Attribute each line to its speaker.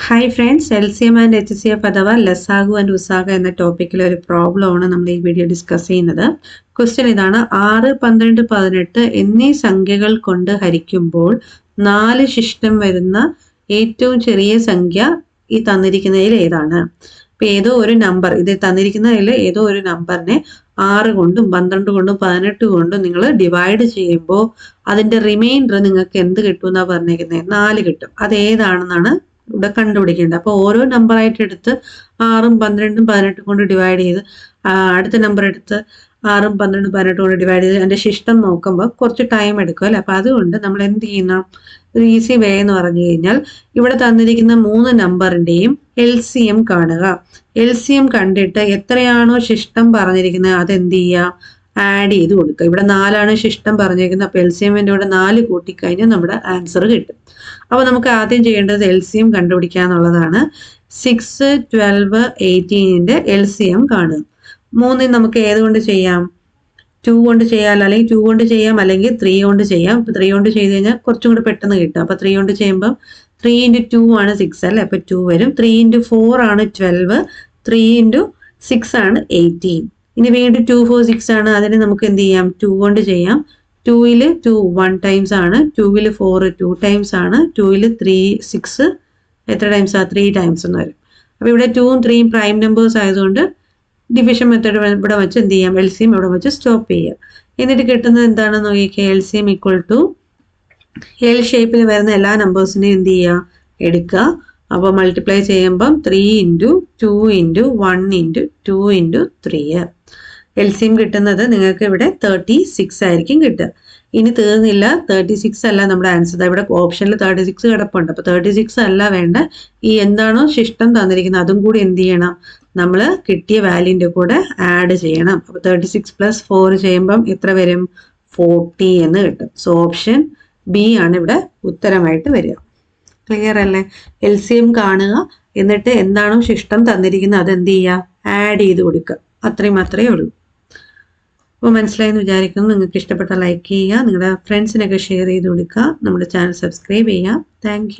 Speaker 1: Hi friends, LCM and HCF അഥവാ ലസാഗു and ഉസാഗ എന്ന ടോപ്പിക്കിലെ ഒരു പ്രോബ്ലമാണ് നമ്മൾ ഈ വീഡിയോ ഡിസ്കസ് ചെയ്യുന്നത്. ക്വസ്റ്റ്യൻ ഇതാണ്: 6, 12, 18 എന്നീ സംഖ്യകൾ കൊണ്ട് ഹരിക്കുമ്പോൾ 4 ശിഷ്ടം വരുന്ന ഏറ്റവും ചെറിയ സംഖ്യ ഈ തന്നിരിക്കുന്നതിൽ ഏതാണ്? ഇപ്പൊ ഏതോ ഒരു നമ്പർ, ഇത് തന്നിരിക്കുന്നതിൽ ഏതോ ഒരു നമ്പറിനെ 6 കൊണ്ടും 12 കൊണ്ടും 18 കൊണ്ടും നിങ്ങൾ ഡിവൈഡ് ചെയ്യുമ്പോൾ അതിന്റെ റിമൈൻഡർ നിങ്ങൾക്ക് എന്ത് കിട്ടും എന്നാ പറഞ്ഞിരിക്കുന്നത്? 4 കിട്ടും. അത് ഏതാണെന്നാണ് ഇവിടെ കണ്ടുപിടിക്കേണ്ടത്. അപ്പോൾ ഓരോ നമ്പർ ആയിട്ട് എടുത്ത് 6ഉം 12ഉം 18 കൊണ്ട് ഡിവൈഡ് ചെയ്ത് അടുത്ത നമ്പർ എടുത്ത് 6ഉം 12ഉം 18 കൊണ്ട് ഡിവൈഡ് ചെയ്ത് അതിന്റെ ശിഷ്ടം നോക്കുമ്പോൾ കുറച്ച് ടൈം എടുക്കും അല്ലെ. അപ്പൊ അതുകൊണ്ട് നമ്മൾ എന്ത് ചെയ്യുന്ന ഒരു ഈസി വേ എന്ന് പറഞ്ഞു കഴിഞ്ഞാൽ, ഇവിടെ തന്നിരിക്കുന്ന 3 നമ്പറിന്റെയും LCM കാണുക. LCM കണ്ടിട്ട് എത്രയാണോ ശിഷ്ടം പറഞ്ഞിരിക്കുന്നത് അത് എന്ത് ചെയ്യുക? ആഡ് ചെയ്ത് കൊടുക്കുക. ഇവിടെ 4ആണ് ശിഷ്ടം പറഞ്ഞിരിക്കുന്നത്. അപ്പൊ LCMന്റെ കൂടെ 4 കൂട്ടിക്കഴിഞ്ഞാൽ നമ്മുടെ ആൻസർ കിട്ടും. അപ്പൊ നമുക്ക് ആദ്യം ചെയ്യേണ്ടത് LCM കണ്ടുപിടിക്കുക എന്നുള്ളതാണ്. 6, 12, 18ന്റെ LCM കാണുക. 3 നമുക്ക് ഏത് കൊണ്ട് ചെയ്യാം? 2 കൊണ്ട് ചെയ്യാം, അല്ലെങ്കിൽ 2 കൊണ്ട് ചെയ്യാം, അല്ലെങ്കിൽ 3 കൊണ്ട് ചെയ്യാം. ഇപ്പൊ 3 കൊണ്ട് ചെയ്ത് കഴിഞ്ഞാൽ കുറച്ചും കൂടി പെട്ടെന്ന് കിട്ടും. അപ്പൊ 3 കൊണ്ട് ചെയ്യുമ്പോൾ 3 × 2 ആണ് 6 അല്ലെ. അപ്പൊ 2 വരും. 3 × 4 ആണ് 12, 3 × 6 ആണ് 18. ഇനി വീണ്ടും 2, 4, 6 ആണ്. അതിന് നമുക്ക് എന്ത് ചെയ്യാം? 2 കൊണ്ട് ചെയ്യാം. 2ൽ 2 1 ടൈംസ് ആണ്, 2ൽ 4 2 ടൈംസ് ആണ്, 2ൽ 3 6 എത്ര ടൈംസ് ആ? 3 ടൈംസ് എന്ന് വരും. അപ്പൊ ഇവിടെ 2ഉം 3ഉം പ്രൈം നമ്പേഴ്സ് ആയതുകൊണ്ട് ഡിവിഷൻ മെത്തേഡ് ഇവിടെ വെച്ച് എന്ത് ചെയ്യാം? LCM ഇവിടെ വെച്ച് സ്റ്റോപ്പ് ചെയ്യാം. എന്നിട്ട് കിട്ടുന്നത് എന്താണെന്ന് നോക്കിയാൽ LCM ഈക്വൽ ടു L ഷേപ്പിൽ വരുന്ന എല്ലാ നമ്പേഴ്സിനെയും എന്ത് ചെയ്യുക? എടുക്കുക. അപ്പോൾ മൾട്ടിപ്ലൈ ചെയ്യുമ്പം 3 × 2 × 1 × 2 × 3. LCM കിട്ടുന്നത് നിങ്ങൾക്ക് ഇവിടെ 36 ആയിരിക്കും കിട്ടുക. ഇനി തീർന്നില്ല, 36 അല്ല നമ്മുടെ ആൻസർ. ഇവിടെ ഓപ്ഷനിൽ 36 കിടപ്പുണ്ട്. അപ്പൊ 36 അല്ല വേണ്ട, ഈ എന്താണോ ശിഷ്ടം തന്നിരിക്കുന്നത് അതും കൂടി എന്ത് ചെയ്യണം? നമ്മൾ കിട്ടിയ വാല്യൂന്റെ കൂടെ ആഡ് ചെയ്യണം. അപ്പൊ 36 + 4 ചെയ്യുമ്പം എത്ര വരും? 40 എന്ന് കിട്ടും. സോ ഓപ്ഷൻ B ആണ് ഇവിടെ ഉത്തരമായിട്ട് വരിക. ക്ലിയർ അല്ലേ? LCM കാണുക, എന്നിട്ട് എന്താണോ ശിഷ്ടം തന്നിരിക്കുന്നത് അത് എന്ത് ചെയ്യുക? ആഡ് ചെയ്ത് കൊടുക്കുക. അത്രയും മാത്രമേ ഉള്ളൂ. അപ്പോൾ മനസ്സിലായെന്ന് വിചാരിക്കുന്നു. നിങ്ങൾക്ക് ഇഷ്ടപ്പെട്ട ലൈക്ക് ചെയ്യുക, നിങ്ങളുടെ ഫ്രണ്ട്സിനൊക്കെ ഷെയർ ചെയ്ത് കൊടുക്കുക, നമ്മുടെ ചാനൽ സബ്സ്ക്രൈബ് ചെയ്യുക. താങ്ക്